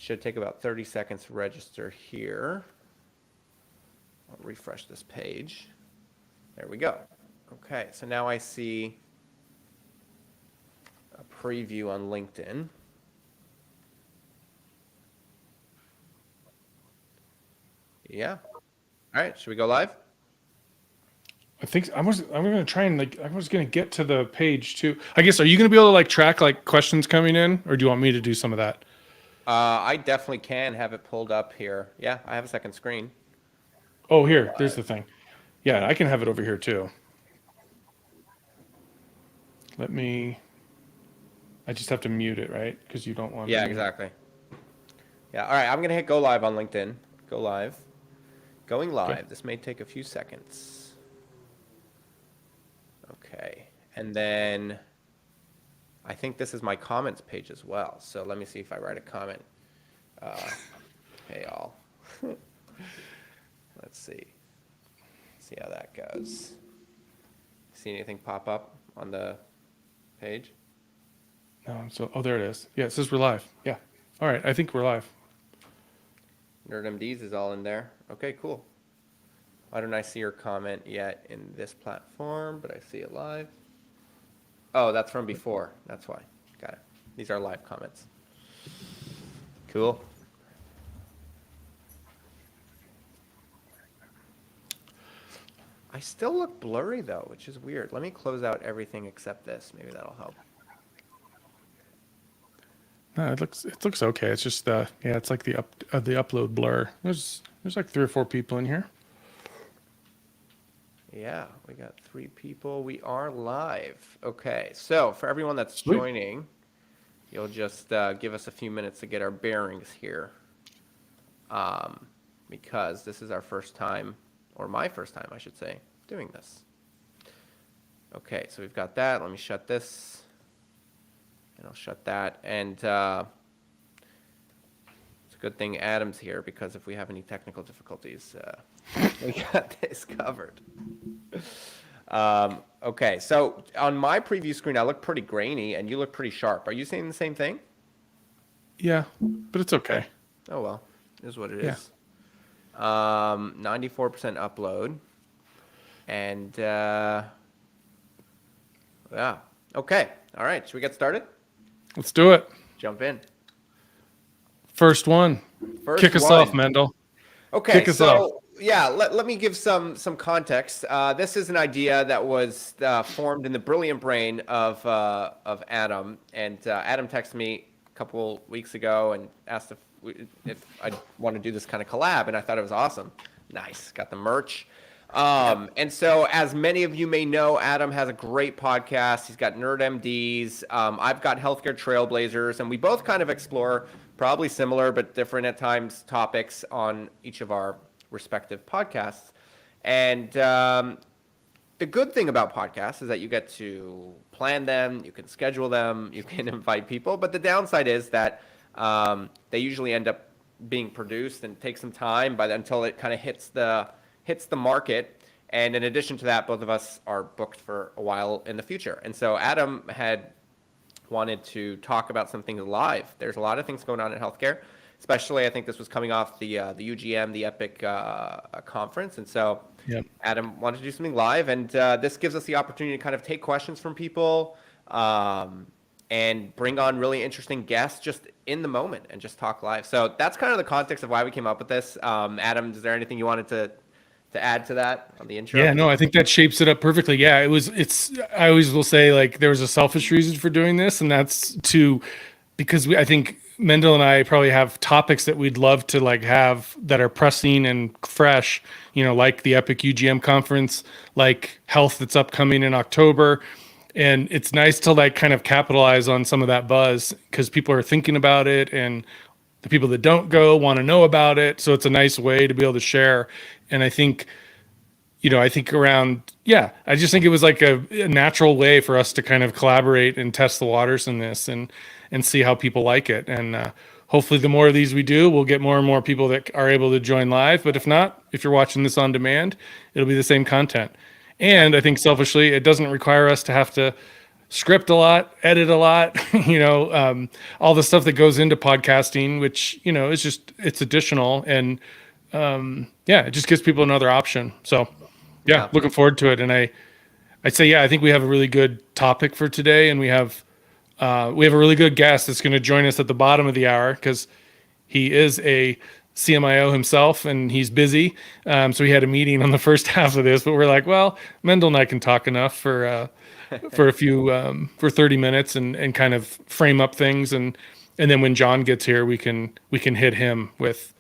Should take about 30 seconds to register here. I'll refresh this page. There we go. Okay, so now I see a preview on LinkedIn. Yeah. All right, should we go live? I think I'm going to try and I was going to get to the page too. I guess, are you going to be able to track questions coming in, or do you want me to do some of that? I definitely can have it pulled up here. Yeah, I have a second screen. Oh, there's the thing. Yeah, I can have it over here too. I just have to mute it, right? Because you don't want Yeah, exactly. Yeah, all right, I'm going to hit go live on LinkedIn. Go live. Going live. Okay. This may take a few seconds. Okay, and then I think this is my comments page as well. So let me see if I write a comment. Hey, all. Let's see. See how that goes. See anything pop up on the page? No, there it is. Yeah, it says we're live. Yeah. All right, I think we're live. NerdMDs is all in there. Okay, cool. Why don't I see your comment yet in this platform, but I see it live. Oh, that's from before. That's why. Got it. These are live comments. Cool. I still look blurry though, which is weird. Let me close out everything except this. Maybe that'll help. No, it looks okay. It's just it's like the upload blur. There's like 3 or 4 people in here. Yeah, we got 3 people. We are live. Okay, so for everyone that's joining, you'll just give us a few minutes to get our bearings here, because this is our first time, or my first time, I should say, doing this. Okay, so we've got that. Let me shut this, and I'll shut that. And it's a good thing Adam's here, because if we have any technical difficulties, we got this covered. Okay, so on my preview screen, I look pretty grainy, and you look pretty sharp. Are you seeing the same thing? Yeah, but it's okay. Oh, well, it is what it is. 94% upload. And, yeah. Okay, all right, should we get started? Let's do it. Jump in. First one. Kick us off, Mendel. Okay, kick us off. Yeah, let me give some context. This is an idea that was formed in the brilliant brain of Adam, and Adam texted me a couple weeks ago and asked if I want to do this kind of collab, and I thought it was awesome. Nice, got the merch. And so, as many of you may know, Adam has a great podcast. He's got NerdMDs. I've got Healthcare Trailblazers, and we both kind of explore probably similar but different at times topics on each of our respective podcasts. And the good thing about podcasts is that you get to plan them, you can schedule them, you can invite people. But the downside is that they usually end up being produced and take some time until it kind of hits the market. And in addition to that, both of us are booked for a while in the future. And so Adam had wanted to talk about some things live. There's a lot of things going on in healthcare. Especially, I think this was coming off the UGM, the Epic conference. And so Adam wanted to do something live. And this gives us the opportunity to kind of take questions from people and bring on really interesting guests just in the moment and just talk live. So that's kind of the context of why we came up with this. Adam, is there anything you wanted to add to that on the intro? Yeah, no, I think that shapes it up perfectly. Yeah, I always will say, there was a selfish reason for doing this, and that's because I think Mendel and I probably have topics that we'd love to have that are pressing and fresh, like the Epic UGM conference, like health that's upcoming in October. And it's nice to kind of capitalize on some of that buzz because people are thinking about it and the people that don't go want to know about it. So it's a nice way to be able to share. And I think, I just think it was a natural way for us to kind of collaborate and test the waters in this and see how people like it. And hopefully the more of these we do, we'll get more and more people that are able to join live. But if not, if you're watching this on demand, it'll be the same content. And I think selfishly, it doesn't require us to have to, script a lot, edit a lot, all the stuff that goes into podcasting, which, it's additional. And it just gives people another option. So looking forward to it. And I'd say, I think we have a really good topic for today, and we have a really good guest that's going to join us at the bottom of the hour, because he is a CMIO himself and he's busy. So we had a meeting on the first half of this, but we're like, well, Mendel and I can talk enough for a few, for 30 minutes and kind of frame up things. And then when John gets here, we can hit him with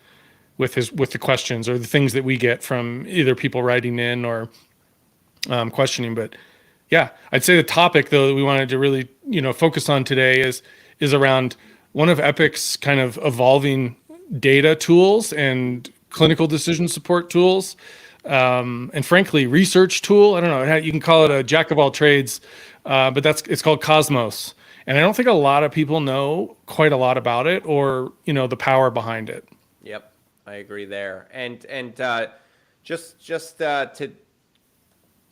the questions or the things that we get from either people writing in or questioning. But I'd say the topic though that we wanted to really, focus on today is around one of Epic's kind of evolving data tools and clinical decision support tools, and frankly, research tool. I don't know, you can call it a jack of all trades, but it's called Cosmos. And I don't think a lot of people know quite a lot about it or, the power behind it. Yep, I agree there. And just to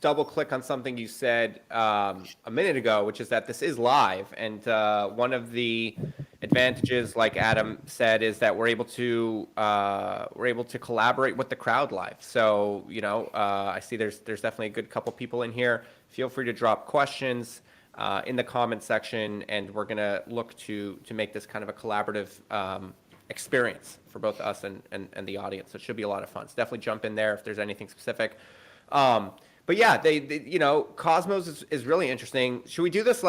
double click on something you said a minute ago, which is that this is live. And one of the advantages, like Adam said, is that we're able to collaborate with the crowd live. So, I see there's definitely a good couple people in here. Feel free to drop questions in the comment section, and we're going to look to make this kind of a collaborative experience for both us and the audience. So it should be a lot of fun. So definitely jump in there if there's anything specific. But yeah, they Cosmos is really interesting. Should we do this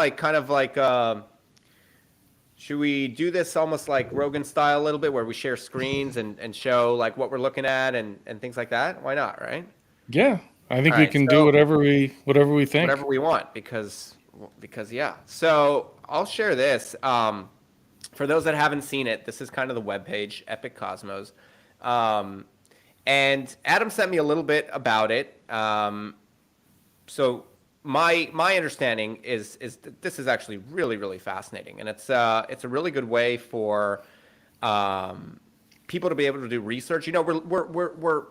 should we do this almost like Rogan style a little bit, where we share screens and show like what we're looking at and things like that? Why not, right? Yeah, I think we can do whatever we think. Whatever we want, because yeah. So I'll share this. For those that haven't seen it, this is kind of the webpage, Epic Cosmos. And Adam sent me a little bit about it. So my understanding is that this is actually really, really fascinating, and it's a really good way for people to be able to do research. We're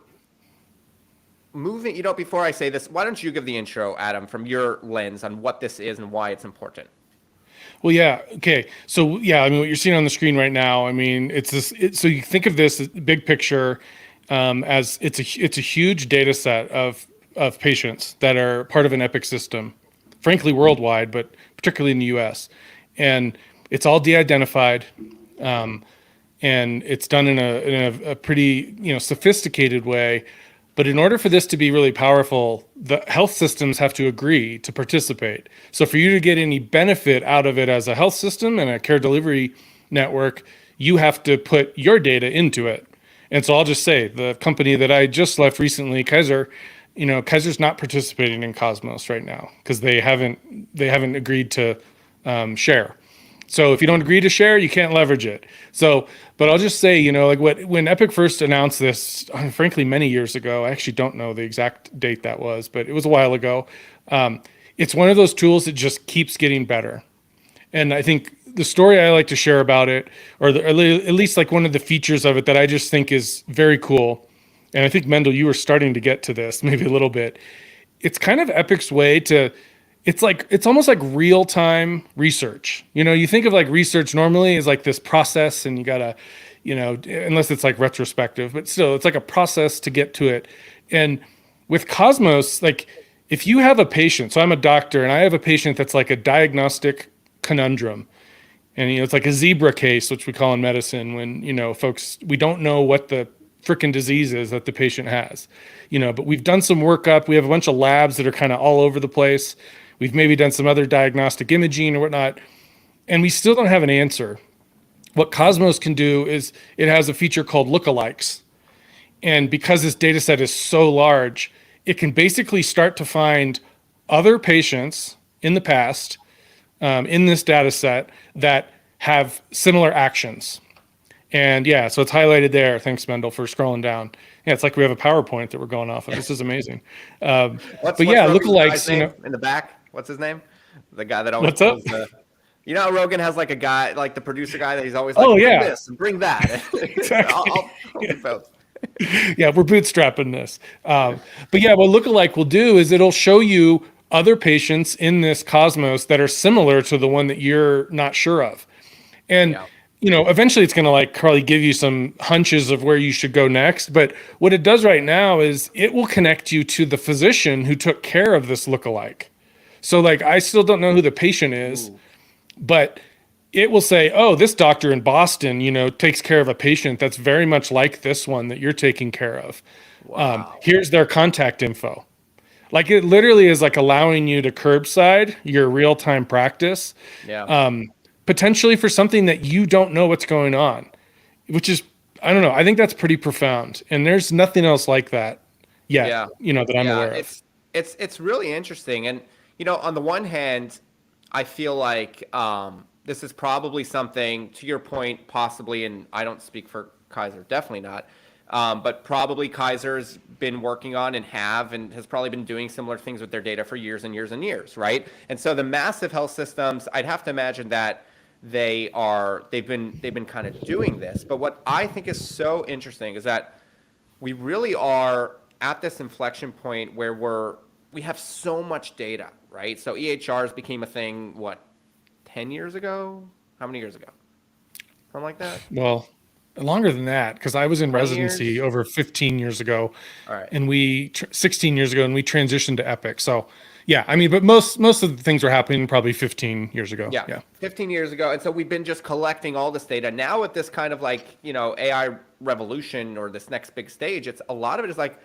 moving. Before I say this, why don't you give the intro, Adam, from your lens on what this is and why it's important? Well, yeah. Okay. So what you're seeing on the screen right now, it's this. So you think of this big picture as it's a huge data set of patients that are part of an Epic system, frankly worldwide, but particularly in the U.S. And it's all de-identified, and it's done in a pretty sophisticated way. But in order for this to be really powerful, the health systems have to agree to participate. So for you to get any benefit out of it as a health system and a care delivery network, you have to put your data into it. And so I'll just say the company that I just left recently, Kaiser, Kaiser's not participating in Cosmos right now because they haven't agreed to share. So if you don't agree to share, you can't leverage it. So, but I'll just say, when Epic first announced this, frankly, many years ago, I actually don't know the exact date that was, but it was a while ago. It's one of those tools that just keeps getting better. And I think the story I like to share about it, or at least like one of the features of it that I just think is very cool, and I think, Mendel, you were starting to get to this maybe a little bit. It's kind of Epic's way to, it's almost like real-time research. You think of like research normally as like this process, and you gotta, unless it's like retrospective, but still it's like a process to get to it. And with Cosmos, like if you have a patient, so I'm a doctor and I have a patient that's like a diagnostic conundrum, and it's like a zebra case, which we call in medicine when folks, we don't know what the freaking disease is that the patient has, but we've done some workup. We have a bunch of labs that are kind of all over the place. We've maybe done some other diagnostic imaging or whatnot, and we still don't have an answer. What Cosmos can do is it has a feature called lookalikes. And because this data set is so large, it can basically start to find other patients in the past in this data set that have similar actions. And so it's highlighted there. Thanks, Mendel, for scrolling down. Yeah, it's like we have a PowerPoint that we're going off of. This is amazing. What's lookalikes, in the back? What's his name? The guy that always. What's up? How Rogan has like a guy, like the producer guy that he's always like, bring this and bring that. Exactly. I'll do both. Yeah, we're bootstrapping this. But what lookalike will do is it'll show you other patients in this cosmos that are similar to the one that you're not sure of. And Yeah. eventually it's going to like probably give you some hunches of where you should go next. But what it does right now is it will connect you to the physician who took care of this lookalike. So like I still don't know who the patient is, Ooh. but it will say, "Oh, this doctor in Boston, takes care of a patient that's very much like this one that you're taking care of. Wow. Here's their contact info." Like it literally is like allowing you to curbside your real time practice, Yeah. potentially for something that you don't know what's going on, which is, I don't know. I think that's pretty profound. And there's nothing else like that yet, Yeah. that I'm Yeah. aware of. It's really interesting. And on the one hand, I feel like this is probably something, to your point, possibly, and I don't speak for Kaiser, definitely not. But probably Kaiser's been working on and has probably been doing similar things with their data for years and years and years, right? And so the massive health systems, I'd have to imagine that they've been kind of doing this. But what I think is so interesting is that we really are at this inflection point where we have so much data, right? So EHRs became a thing, what, 10 years ago? How many years ago? Something like that? Well, longer than that, because I was in 20 residency years? over 15 years ago, All right. and 16 years ago, and we transitioned to Epic. So, yeah, I mean, but most of the things were happening probably 15 years ago. Yeah, Yeah. 15 years ago. And so we've been just collecting all this data. Now with this kind of like, AI revolution or this next big stage, it's a lot of it is like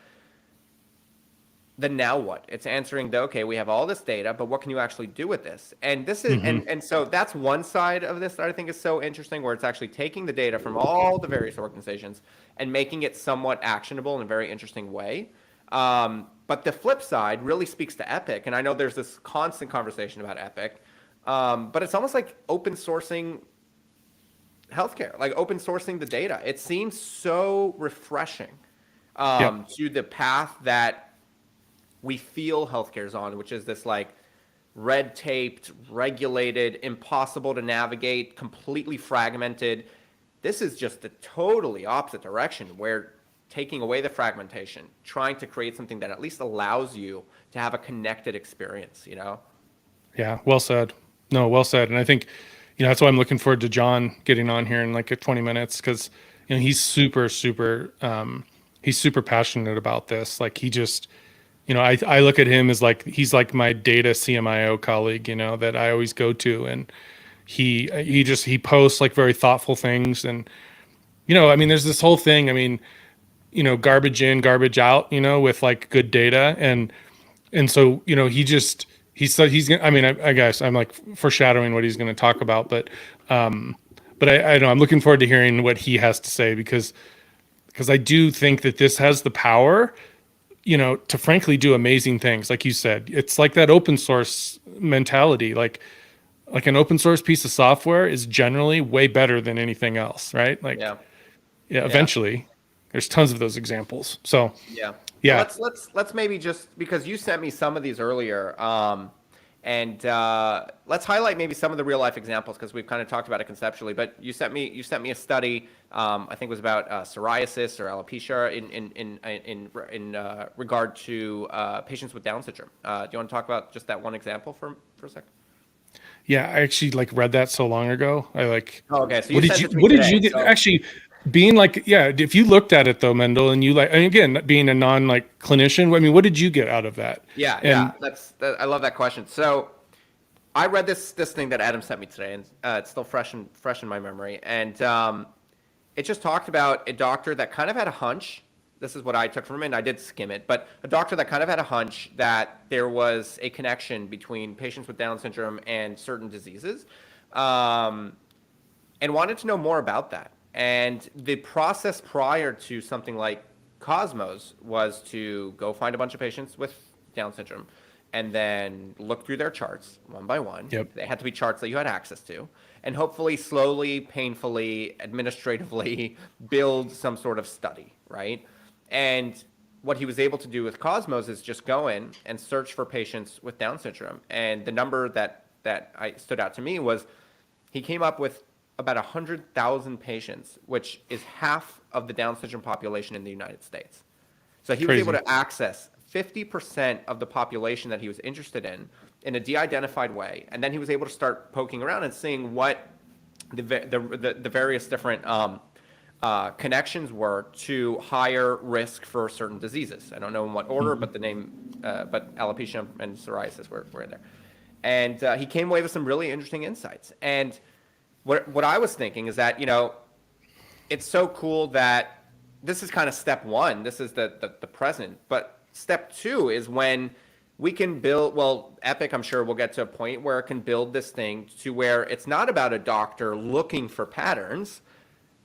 the now what? It's answering okay, we have all this data, but what can you actually do with this? And this is Hmm. and so that's one side of this that I think is so interesting, where it's actually taking the data from all the various organizations and making it somewhat actionable in a very interesting way. But the flip side really speaks to Epic, and I know there's this constant conversation about Epic, but it's almost like open sourcing healthcare, like open sourcing the data. It seems so refreshing Yep. to the path that we feel healthcare is on, which is this like red taped, regulated, impossible to navigate, completely fragmented. This is just the totally opposite direction, where taking away the fragmentation, trying to create something that at least allows you to have a connected experience. Yeah. Well said. No, well said. And I think, that's why I'm looking forward to John getting on here in like 20 minutes because, he's super, super, he's super passionate about this. Like he just, I look at him as like he's like my data CMIO colleague, that I always go to, and he posts like very thoughtful things, and I mean, there's this whole thing. I mean, garbage in, garbage out, with like good data, and so he's gonna. I mean, I guess I'm like foreshadowing what he's going to talk about, but I know I'm looking forward to hearing what he has to say because I do think that this has the power to frankly do amazing things. Like you said, it's like that open source mentality. Like an open source piece of software is generally way better than anything else, right? Like, Yeah. yeah, Yeah. eventually there's tons of those examples. So Yeah. Well, yeah, let's maybe just because you sent me some of these earlier, and let's highlight maybe some of the real life examples because we've kind of talked about it conceptually. But you sent me a study. I think it was about psoriasis or alopecia in regard to patients with Down syndrome. Do you want to talk about just that one example for a second? yeah, I actually like read that so long ago. I like, Oh, okay, so you what did sent you, it to me what did today. you get? So Actually, being like, yeah, if you looked at it though, Mendel, and you like, and again, being a non like clinician, I mean, what did you get out of that? yeah, And I love that question. So I read this thing that Adam sent me today, and it's still fresh in my memory. And it just talked about a doctor that kind of had a hunch. This is what I took from it, and I did skim it, but a doctor that kind of had a hunch that there was a connection between patients with Down syndrome and certain diseases, um, and wanted to know more about that. And the process prior to something like Cosmos was to go find a bunch of patients with Down syndrome and then look through their charts one by one. yep, They had to be charts that you had access to, and hopefully, slowly, painfully, administratively build some sort of study, right? And what he was able to do with Cosmos is just go in and search for patients with Down syndrome. And the number that I stood out to me was he came up with about 100,000 patients, which is half of the Down syndrome population in the United States. So he was able crazy. to access 50% of the population that he was interested in a de-identified way. And then he was able to start poking around and seeing what the various different connections were to higher risk for certain diseases. I don't know in what order, but the name, but alopecia and psoriasis were in there. And he came away with some really interesting insights. And what I was thinking is that, it's so cool that this is kind of step one. This is the present. But step two is when we can build, well, Epic, I'm sure we'll get to a point where it can build this thing to where it's not about a doctor looking for patterns,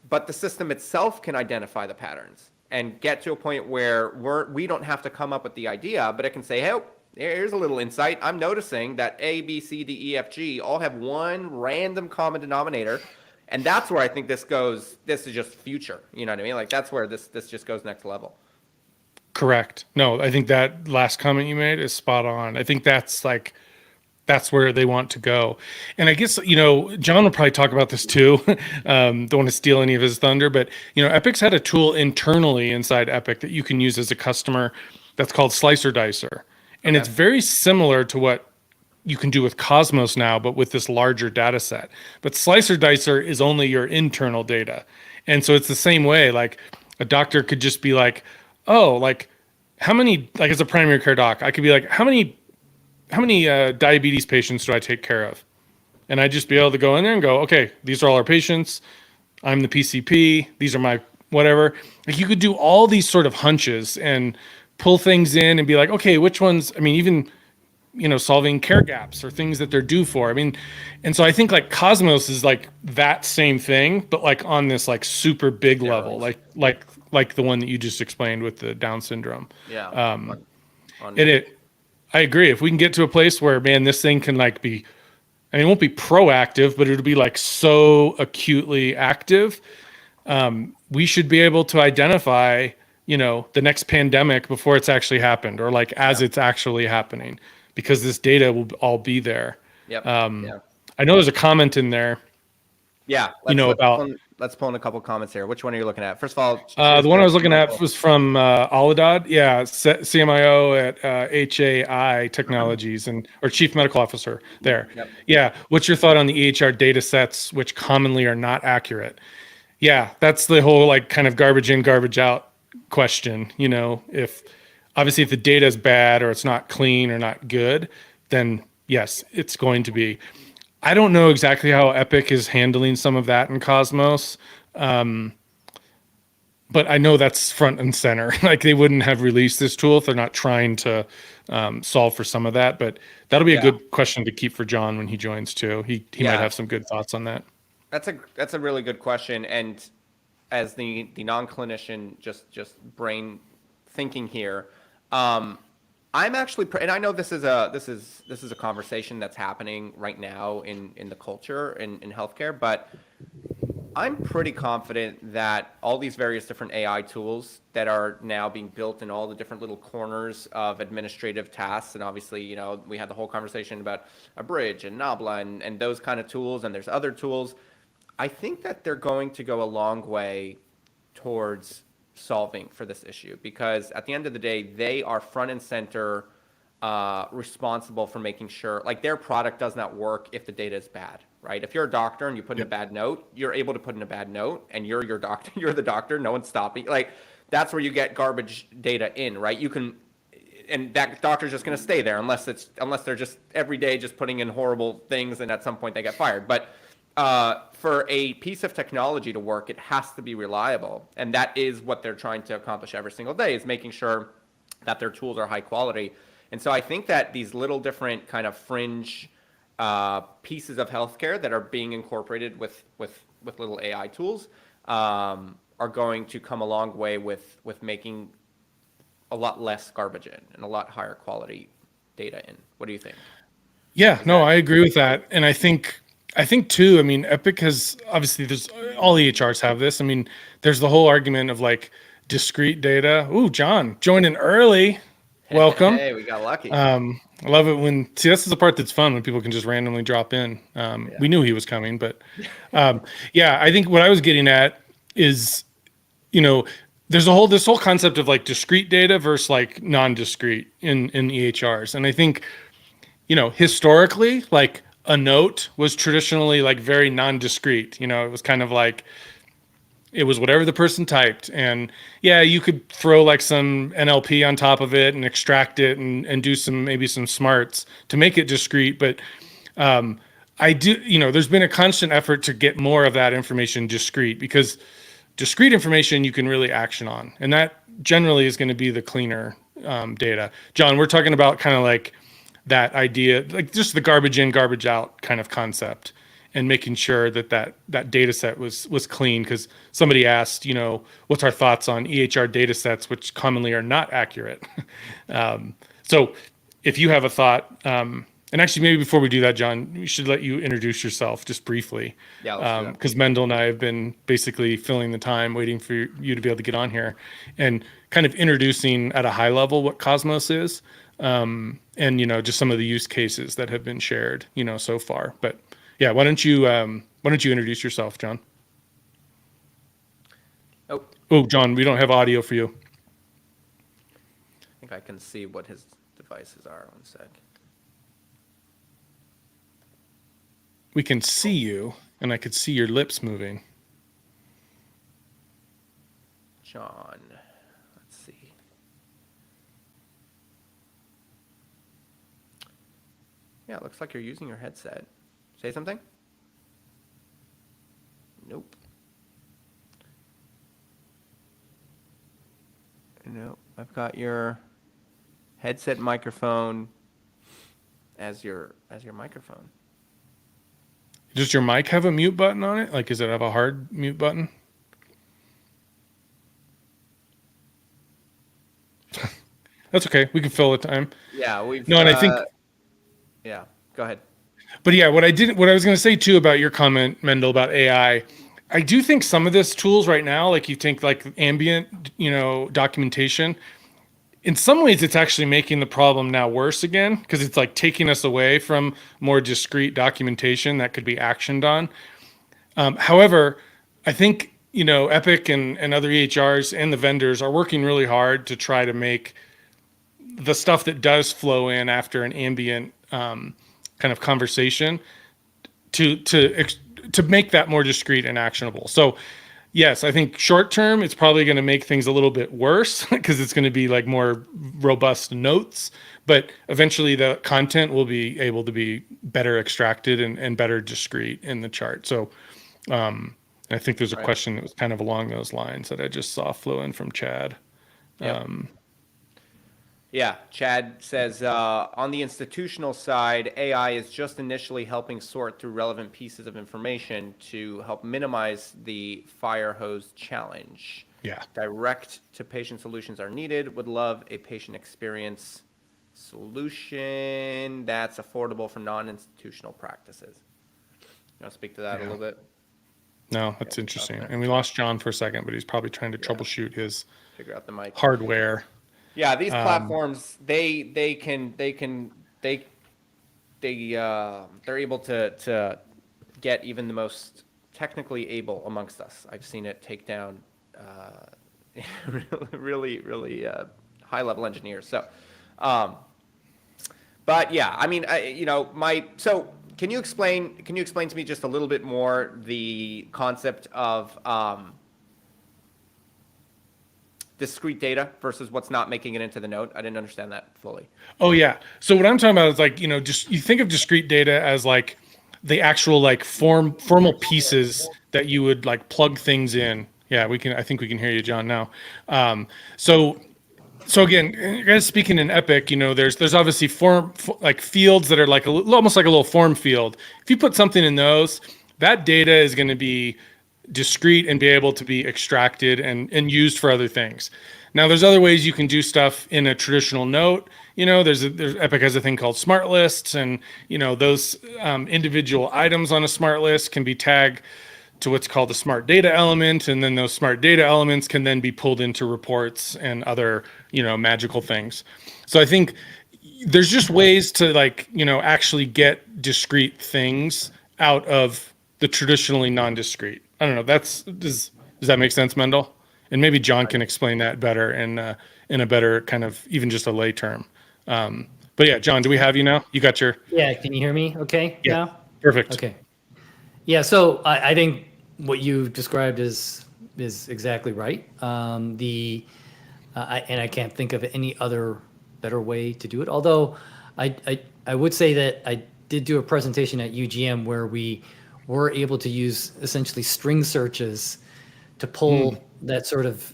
but the system itself can identify the patterns and get to a point where we don't have to come up with the idea, but it can say, hey, here's a little insight. I'm noticing that A, B, C, D, E, F, G all have one random common denominator. And that's where I think this goes. This is just future. You know what I mean? Like that's where this just goes next level. Correct. No, I think that last comment you made is spot on. I think that's where they want to go. And I guess, John will probably talk about this too. Don't want to steal any of his thunder, but, Epic's had a tool internally inside Epic that you can use as a customer that's called Slicer Dicer. And it's very similar to what you can do with Cosmos now, but with this larger data set. But Slicer Dicer is only your internal data. And so it's the same way, like a doctor could just be like, oh, like how many, like as a primary care doc, I could be like, how many diabetes patients do I take care of? And I'd just be able to go in there and go, okay, these are all our patients. I'm the PCP. These are my whatever. Like you could do all these sort of hunches and pull things in and be like, okay, which ones, I mean, even, solving care gaps or things that they're due for. I mean, and so I think like Cosmos is like that same thing, but like on this like super big level, like the one that you just explained with the Down syndrome. Yeah. I agree. If we can get to a place where, man, this thing can like be, I mean, it won't be proactive, but it'll be like so acutely active. We should be able to identify, the next pandemic before it's actually happened or like as it's actually happening because this data will all be there. Yep. I know there's a comment in there. Yeah. Let's pull in a couple comments here. Which one are you looking at? First of all, the one I was looking at was from Aladad. Yeah, CMIO at HAI Technologies or Chief Medical Officer there. Yep. Yeah. What's your thought on the EHR data sets, which commonly are not accurate? Yeah, that's the whole like kind of garbage in, garbage out question. If the data is bad or it's not clean or not good, then yes, it's going to be. I don't know exactly how Epic is handling some of that in Cosmos, but I know that's front and center. Like they wouldn't have released this tool if they're not trying to solve for some of that. But that'll be a good question to keep for John when he joins too. He might have some good thoughts on that. That's a really good question. And as the non-clinician, just brain thinking here, I'm actually, and I know this is a conversation that's happening right now in the culture in healthcare, but I'm pretty confident that all these various different AI tools that are now being built in all the different little corners of administrative tasks, and obviously, we had the whole conversation about Abridge and Nabla and those kind of tools, and there's other tools. I think that they're going to go a long way towards solving for this issue because at the end of the day, they are front and center responsible for making sure like their product does not work if the data is bad, right? If you're a doctor and you put in a bad note, you're able to put in a bad note and you're your doctor, you're the doctor, no one's stopping. Like that's where you get garbage data in, right? You can, and that doctor's just going to stay there unless they're just every day just putting in horrible things and at some point they get fired. But for a piece of technology to work, it has to be reliable. And that is what they're trying to accomplish every single day is making sure that their tools are high quality. And so I think that these little different kind of fringe pieces of healthcare that are being incorporated with little AI tools are going to come a long way with making a lot less garbage in and a lot higher quality data in. What do you think? Yeah, no, I agree with that. And I think too, I mean, Epic has obviously there's all EHRs have this. I mean, there's the whole argument of like discrete data. Ooh, John, joining early. Welcome. Hey, we got lucky. I love it this is the part that's fun when people can just randomly drop in. We knew he was coming, but I think what I was getting at is, there's this whole concept of like discrete data versus like non-discrete in EHRs. And I think, historically, like a note was traditionally like very non-discrete. It was kind of like, it was whatever the person typed. And yeah, you could throw like some NLP on top of it and extract it and do maybe some smarts to make it discrete. But I do, there's been a constant effort to get more of that information discrete, because discrete information you can really action on. And that generally is going to be the cleaner data. John, we're talking about kind of like that idea, like just the garbage in, garbage out kind of concept, and making sure that data set was clean. Because somebody asked, what's our thoughts on EHR data sets, which commonly are not accurate. So if you have a thought, and actually maybe before we do that, John, we should let you introduce yourself just briefly. Yeah. Because Mendel and I have been basically filling the time waiting for you to be able to get on here and kind of introducing at a high level what Cosmos is. And, just some of the use cases that have been shared, so far. But yeah, why don't you introduce yourself, John? Oh, John, we don't have audio for you. I think I can see what his devices are. One sec. We can see you, and I could see your lips moving. John, let's see. Yeah, it looks like you're using your headset. Say something? Nope. Nope. I've got your headset microphone as your microphone. Does your mic have a mute button on it? Like, does it have a hard mute button? That's okay. We can fill the time. Yeah, we've. No, and I think. Yeah, go ahead. But yeah, what I was going to say too about your comment, Mendel, about AI, I do think some of this tools right now, like you think like ambient, documentation, in some ways it's actually making the problem now worse again, because it's like taking us away from more discrete documentation that could be actioned on. However, I think, Epic and other EHRs and the vendors are working really hard to try to make the stuff that does flow in after an ambient kind of conversation to make that more discrete and actionable. So yes, I think short term, it's probably going to make things a little bit worse because it's going to be like more robust notes, but eventually the content will be able to be better extracted and better discrete in the chart. So I think there's a question that was kind of along those lines that I just saw flow in from Chad. Yep. Yeah, Chad says, on the institutional side, AI is just initially helping sort through relevant pieces of information to help minimize the fire hose challenge. Yeah. Direct to patient solutions are needed. Would love a patient experience solution that's affordable for non-institutional practices. You want to speak to that a little bit? No, that's interesting. And we lost John for a second, but he's probably trying to troubleshoot his figure out the mic hardware. Yeah, these platforms they're able to get even the most technically able amongst us. I've seen it take down really high level engineers. So, but yeah, I mean, so can you explain to me just a little bit more the concept of discrete data versus what's not making it into the note? I didn't understand that fully. Oh yeah. So what I'm talking about is like, just you think of discrete data as like the actual like formal pieces that you would like plug things in. Yeah, I think we can hear you, John, now. So again, guys, speaking in Epic, there's obviously like fields that are like almost like a little form field. If you put something in those, that data is going to be discrete and be able to be extracted and used for other things. Now, there's other ways you can do stuff in a traditional note. There's Epic has a thing called smart lists, and those individual items on a smart list can be tagged to what's called a smart data element, and then those smart data elements can then be pulled into reports and other magical things. So I think there's just ways to actually get discrete things out of the traditionally non-discrete. I don't know. Does that make sense, Mendel? And maybe John can explain that better in a better kind of even just a lay term. But yeah, John, do we have you now? You got your Yeah, can you hear me okay yeah, now? perfect. Okay. Yeah, so I think what you described is exactly right. And I can't think of any other better way to do it. Although I would say that I did do a presentation at UGM where we were able to use essentially string searches to pull that sort of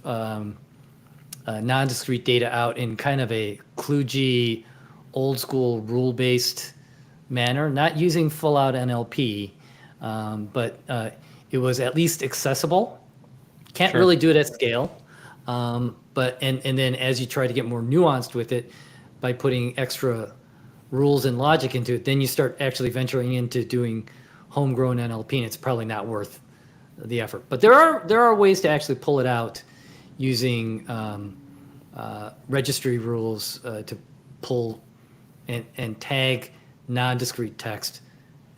non-discrete data out in kind of a kludgy, old school rule-based manner, not using full out NLP, but it was at least accessible. Can't Sure. really do it at scale. But then as you try to get more nuanced with it by putting extra rules and logic into it, then you start actually venturing into doing homegrown NLP, and it's probably not worth the effort. But there are ways to actually pull it out using registry rules to pull and tag non-discrete text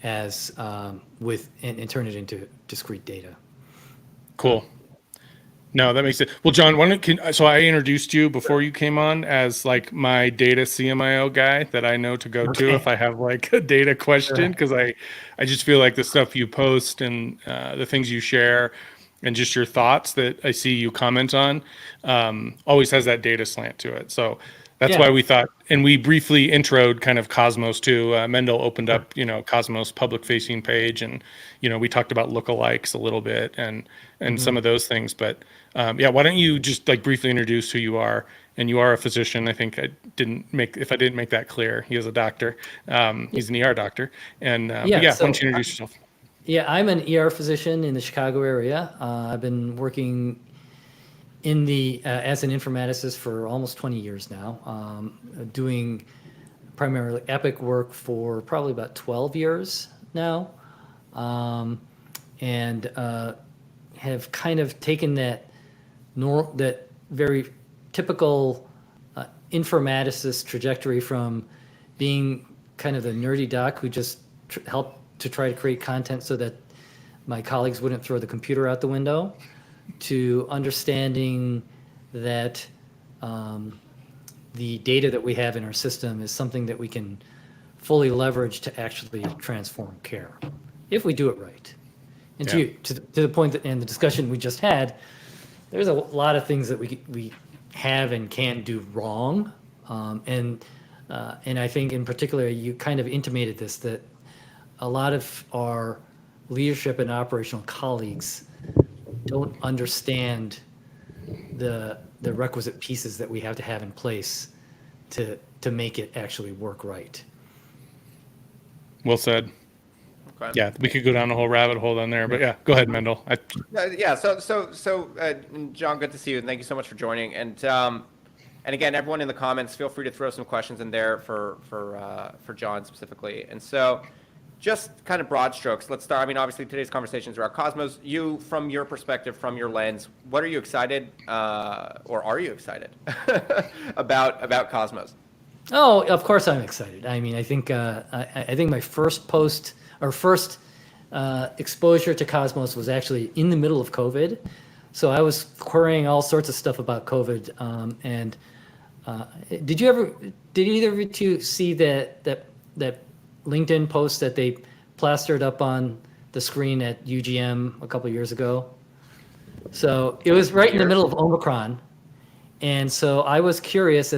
as and turn it into discrete data. Cool. No, that makes it. Well, John, so I introduced you before you came on as like my data CMIO guy that I know to go to if I have like a data question, because I just feel like the stuff you post and the things you share and just your thoughts that I see you comment on always has that data slant to it. So that's why we thought, and we briefly introed kind of Cosmos too. Mendel opened up, Cosmos public facing page, and we talked about lookalikes a little bit and some of those things. But why don't you just like briefly introduce who you are? And you are a physician. I think if I didn't make that clear, he is a doctor. He's an ER doctor. And why don't you introduce yourself? Yeah, I'm an ER physician in the Chicago area. I've been working in as an informaticist for almost 20 years now, doing primarily Epic work for probably about 12 years now, and have kind of taken that very typical informaticist trajectory from being kind of the nerdy doc who just helped to try to create content so that my colleagues wouldn't throw the computer out the window, to understanding that the data that we have in our system is something that we can fully leverage to actually transform care, if we do it right. And to the point that in the discussion we just had, there's a lot of things that we have and can do wrong, and I think in particular you kind of intimated this, that a lot of our leadership and operational colleagues don't understand the requisite pieces that we have to have in place to make it actually work right. Well said. Okay. Yeah, we could go down a whole rabbit hole on there, but yeah, go ahead, Mendel. So John, good to see you, and thank you so much for joining. And again, everyone in the comments, feel free to throw some questions in there for John specifically. And so, just kind of broad strokes. Let's start. I mean, obviously today's conversation is around Cosmos. You, from your perspective, from your lens, what are you excited, or are you excited about Cosmos? Oh, of course I'm excited. I mean, I think my first post or first exposure to Cosmos was actually in the middle of COVID. So I was querying all sorts of stuff about COVID. Did either of you two see that LinkedIn post that they plastered up on the screen at UGM a couple of years ago? So it was right in the middle of Omicron. And so I was curious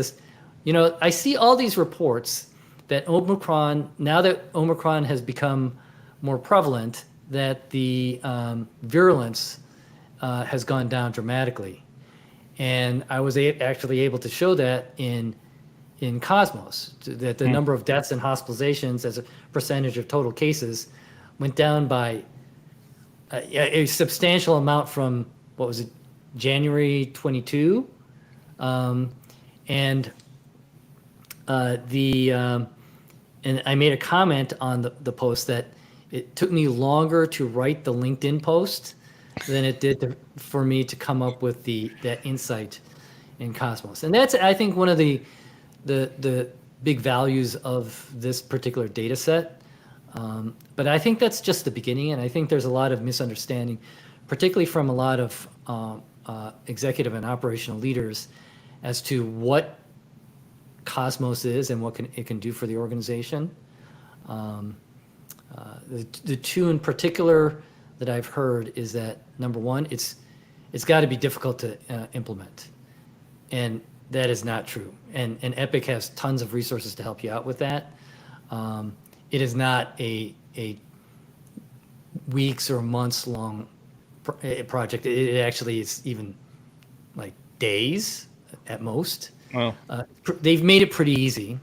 I see all these reports that now that Omicron has become more prevalent, that the virulence has gone down dramatically. And I was actually able to show that in Cosmos, that the number of deaths and hospitalizations as a percentage of total cases went down by a substantial amount from, what was it, January 22? And I made a comment on the post that it took me longer to write the LinkedIn post than it did for me to come up with that insight in Cosmos. And that's, I think, one of the big values of this particular data set. But I think that's just the beginning, and I think there's a lot of misunderstanding, particularly from a lot of executive and operational leaders as to what Cosmos is and what it can do for the organization. The two in particular that I've heard is that, number one, it's got to be difficult to implement, and that is not true. And Epic has tons of resources to help you out with that. It is not a weeks or months long project. It actually is even like days at most. Wow. They've made it pretty easy.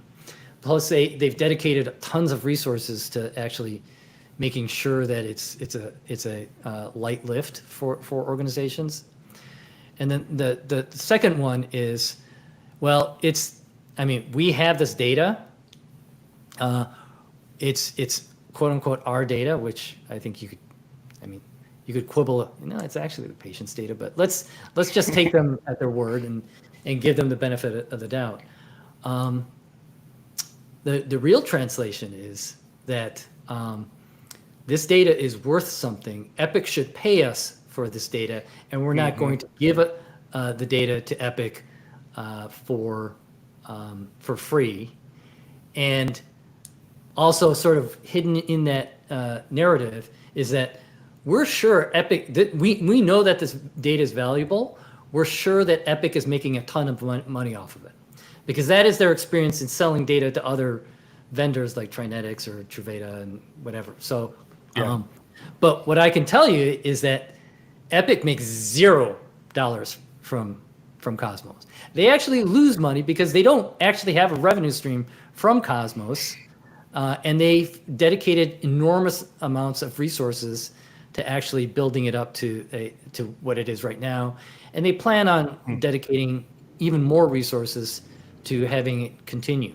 Plus, they've dedicated tons of resources to actually making sure that it's a light lift for organizations. And then the second one is, well, we have this data. It's quote unquote our data, which I think you could quibble. No, it's actually the patient's data, but let's just take them at their word and give them the benefit of the doubt. The real translation is that this data is worth something. Epic should pay us for this data, and we're not going to give the data to Epic for free. And also, sort of hidden in that narrative is that we're sure Epic, we know that this data is valuable. We're sure that Epic is making a ton of money off of it, because that is their experience in selling data to other vendors like Trinetics or Truveta and whatever. So, Yeah. But what I can tell you is that Epic makes $0 from Cosmos. They actually lose money because they don't actually have a revenue stream from Cosmos, and they've dedicated enormous amounts of resources to actually building it up to what it is right now, and they plan on dedicating even more resources to having it continue.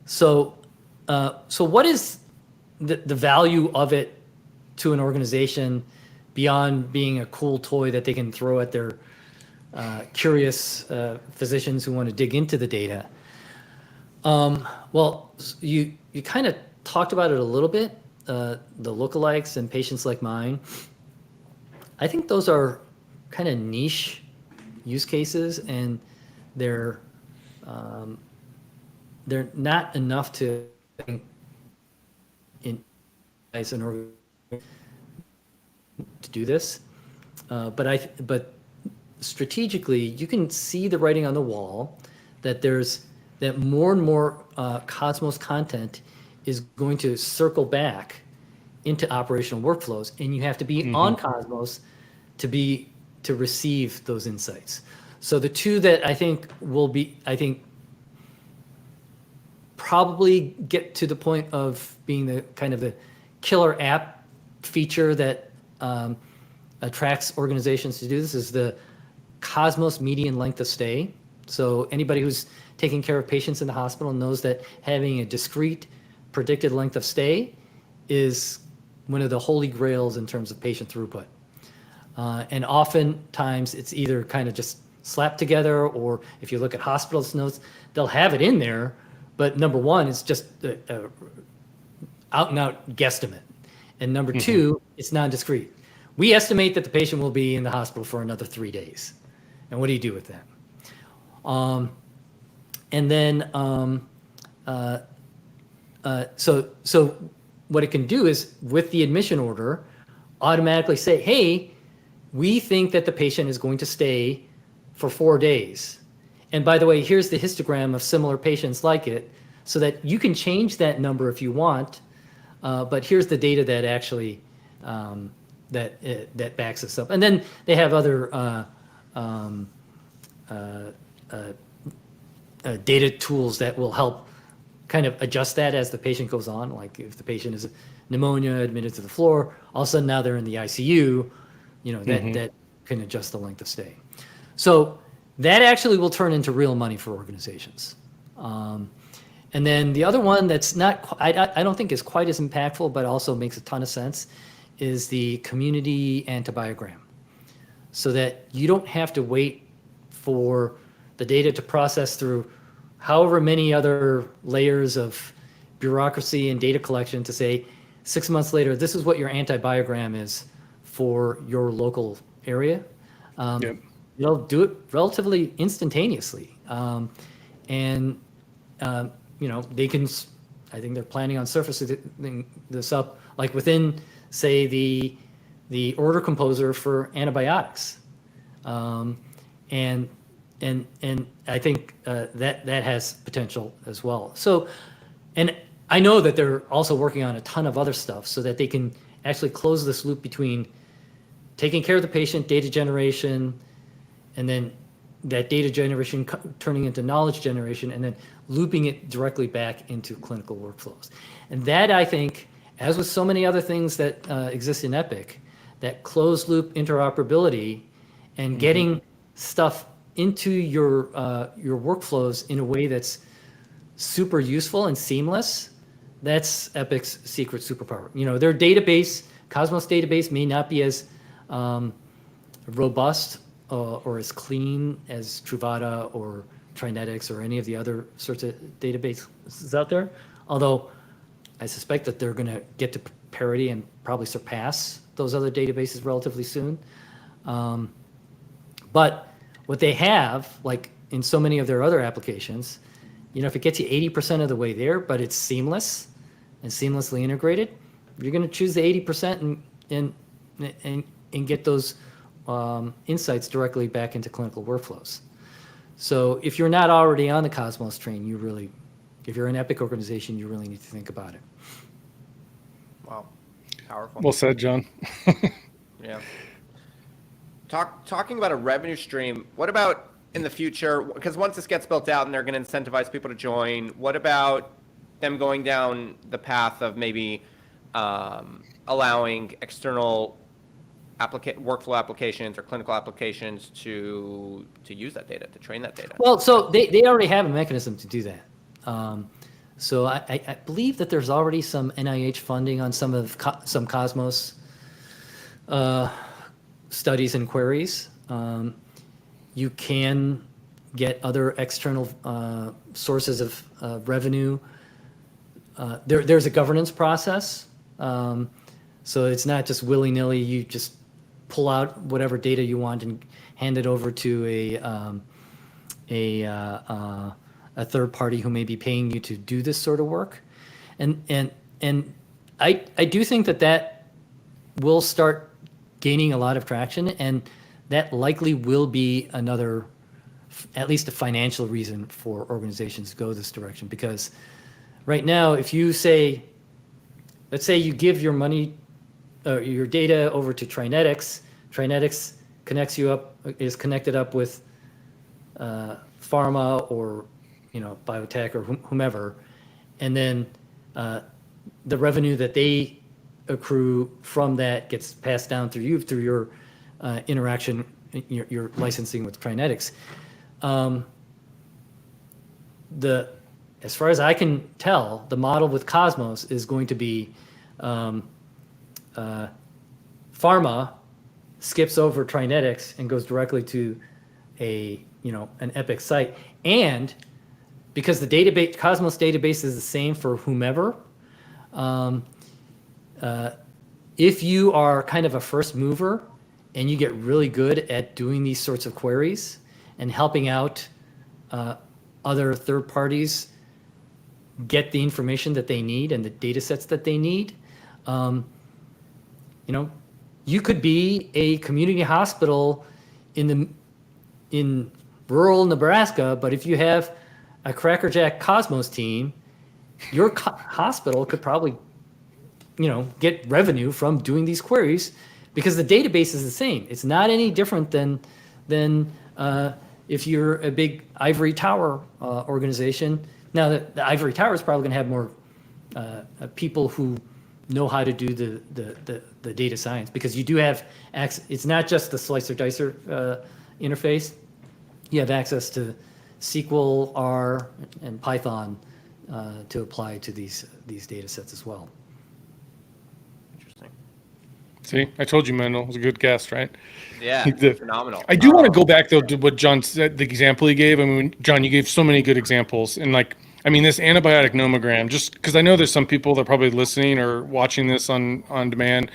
So what is the value of it to an organization beyond being a cool toy that they can throw at their curious physicians who want to dig into the data? Well, you kind of talked about it a little bit, the lookalikes and patients like mine. I think those are kind of niche use cases, and they're not enough to as an organization to do this. But strategically, you can see the writing on the wall that more and more Cosmos content is going to circle back into operational workflows, and you have to be on Cosmos to receive those insights. So the two that I think probably get to the point of being the kind of the killer app feature that attracts organizations to do this is the Cosmos median length of stay. So anybody who's taking care of patients in the hospital knows that having a discrete predicted length of stay is one of the holy grails in terms of patient throughput. And oftentimes it's either kind of just slapped together, or if you look at hospitals' notes, they'll have it in there, but number one, it's just a out and out guesstimate. And number two, it's non-discrete. We estimate that the patient will be in the hospital for another 3 days. And what do you do with that? And then, so what it can do is, with the admission order, automatically say, hey, we think that the patient is going to stay for 4 days. And by the way, here's the histogram of similar patients like it, so that you can change that number if you want. But here's the data that actually that backs us up. And then they have other data tools that will help kind of adjust that as the patient goes on. Like if the patient is pneumonia admitted to the floor, all of a sudden now they're in the ICU, that can adjust the length of stay. So that actually will turn into real money for organizations. And then the other one that's not, I don't think is quite as impactful, but also makes a ton of sense, is the community antibiogram. So that you don't have to wait for the data to process through however many other layers of bureaucracy and data collection to say 6 months later, this is what your antibiogram is for your local area. Yep. They'll do it relatively instantaneously. And, they can, I think they're planning on surfacing this up like within, say, the order composer for antibiotics. And I think that has potential as well. So, and I know that they're also working on a ton of other stuff so that they can actually close this loop between taking care of the patient, data generation, and then that data generation turning into knowledge generation, and then looping it directly back into clinical workflows. And that, I think, as with so many other things that exist in Epic, that closed loop interoperability and getting stuff into your workflows in a way that's super useful and seamless, that's Epic's secret superpower. Their database, Cosmos database, may not be as robust or as clean as Truvada or Trinetics or any of the other sorts of databases out there. Although I suspect that they're going to get to parity and probably surpass those other databases relatively soon. But what they have, like in so many of their other applications, if it gets you 80% of the way there, but it's seamless and seamlessly integrated, you're going to choose the 80% and get those insights directly back into clinical workflows. So if you're not already on the Cosmos train, if you're an Epic organization, you really need to think about it. Wow, powerful. Well said, John. Yeah. Talking about a revenue stream, what about in the future? Because once this gets built out and they're going to incentivize people to join, what about them going down the path of maybe allowing external workflow applications or clinical applications to use that data, to train that data? Well, so they already have a mechanism to do that. So I believe that there's already some NIH funding on some Cosmos studies and queries. You can get other external sources of revenue. There's a governance process. So it's not just willy-nilly, you just pull out whatever data you want and hand it over to a third party who may be paying you to do this sort of work. And I do think that will start gaining a lot of traction, and that likely will be another, at least a financial reason for organizations to go this direction. Because right now, if you say, let's say you give your money, your data over to Trinetics, Trinetics is connected up with pharma or biotech or whomever, and then the revenue that they accrue from that gets passed down through you through your interaction, your licensing with Trinetics. As far as I can tell, the model with Cosmos is going to be pharma skips over Trinetics and goes directly to an Epic site. And because the database, Cosmos database is the same for whomever, if you are kind of a first mover and you get really good at doing these sorts of queries and helping out other third parties get the information that they need and the data sets that they need, you could be a community hospital in rural Nebraska, but if you have a crackerjack Cosmos team, your hospital could probably get revenue from doing these queries because the database is the same. It's not any different than if you're a big ivory tower organization. Now, the ivory tower is probably going to have more people who know how to do the data science, because you do have access. It's not just the slicer dicer interface. You have access to SQL, R, and Python to apply to these data sets as well. Interesting. See, I told you, Mendel. It was a good guess, right? Yeah, phenomenal. I do want to go back, though, to what John said, the example he gave. I mean, John, you gave so many good examples. And, this antibiotic nomogram, just because I know there's some people that are probably listening or watching this on demand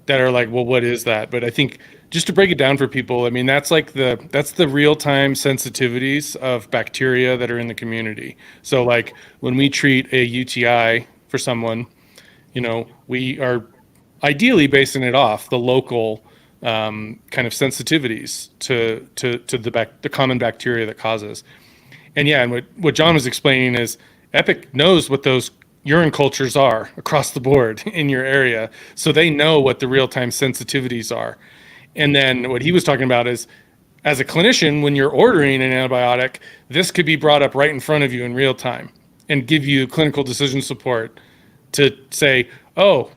that are like, well, what is that? But I think just to break it down for people, I mean, that's the real time sensitivities of bacteria that are in the community. So like when we treat a UTI for someone, we are ideally basing it off the local kind of sensitivities to the common bacteria that causes. And yeah, and what John was explaining is Epic knows what those urine cultures are across the board in your area, so they know what the real-time sensitivities are. And then what he was talking about is, as a clinician, when you're ordering an antibiotic, this could be brought up right in front of you in real time and give you clinical decision support to say, oh,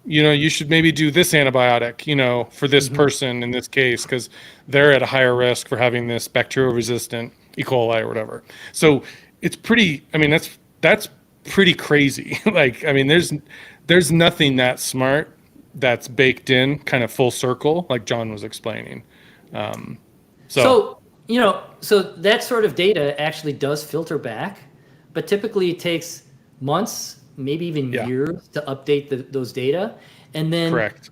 you should maybe do this antibiotic, for this person in this case, because they're at a higher risk for having this bacterial resistant E. coli or whatever. So it's pretty, I mean, that's pretty crazy. Like, I mean, there's nothing that smart that's baked in kind of full circle, like John was explaining. So that sort of data actually does filter back, but typically it takes months, maybe even years to update those data. And then correct.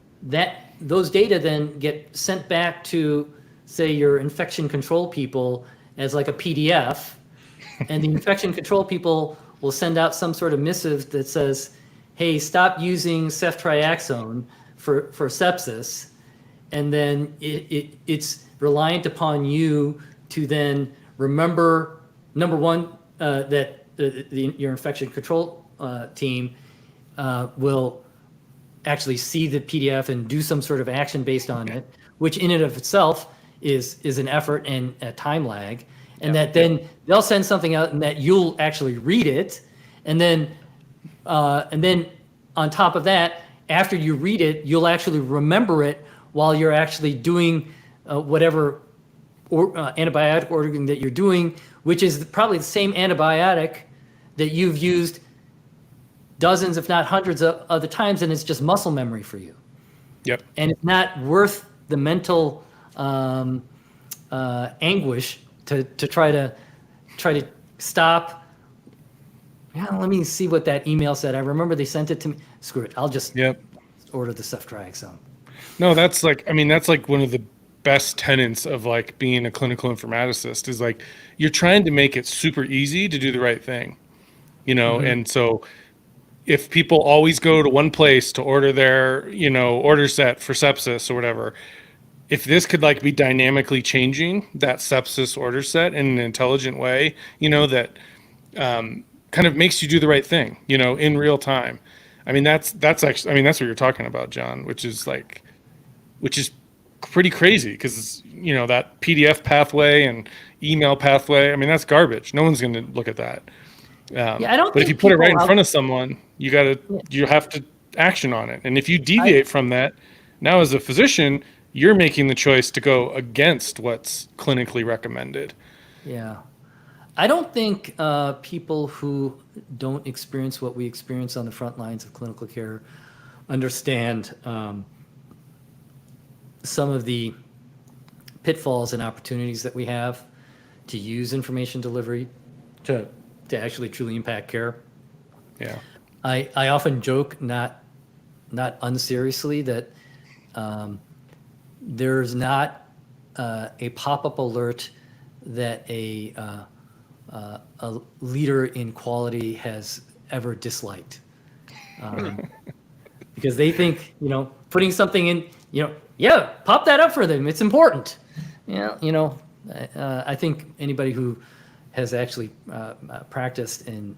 Those data then get sent back to, say, your infection control people as like a PDF, and the infection control people will send out some sort of missive that says, hey, stop using ceftriaxone for sepsis. And then it's reliant upon you to then remember, number one, that your infection control team will actually see the PDF and do some sort of action based on it, which in and of itself is an effort and a time lag. And then they'll send something out and that you'll actually read it. And then on top of that, after you read it, you'll actually remember it while you're actually doing whatever antibiotic ordering that you're doing, which is probably the same antibiotic that you've used dozens, if not hundreds of other times, and it's just muscle memory for you. Yep. And it's not worth the mental anguish to try to stop. Yeah, let me see what that email said. I remember they sent it to me. Screw it. I'll just order the ceftriaxone. No, that's like one of the best tenets of like being a clinical informaticist is like you're trying to make it super easy to do the right thing, and so if people always go to one place to order their, order set for sepsis or whatever, if this could like be dynamically changing that sepsis order set in an intelligent way, that kind of makes you do the right thing, in real time. I mean, that's actually, that's what you're talking about, John, which is pretty crazy because, that PDF pathway and email pathway, I mean, that's garbage. No one's going to look at that. I don't. But if you put it right in front of someone, you have to action on it. And if you deviate from that, now as a physician, you're making the choice to go against what's clinically recommended. Yeah. I don't think people who don't experience what we experience on the front lines of clinical care understand some of the pitfalls and opportunities that we have to use information delivery to actually truly impact care. Yeah. I often joke, not unseriously, that there's not a pop-up alert that a leader in quality has ever disliked, because they think putting something in, pop that up for them. It's important. I think anybody who has actually practiced and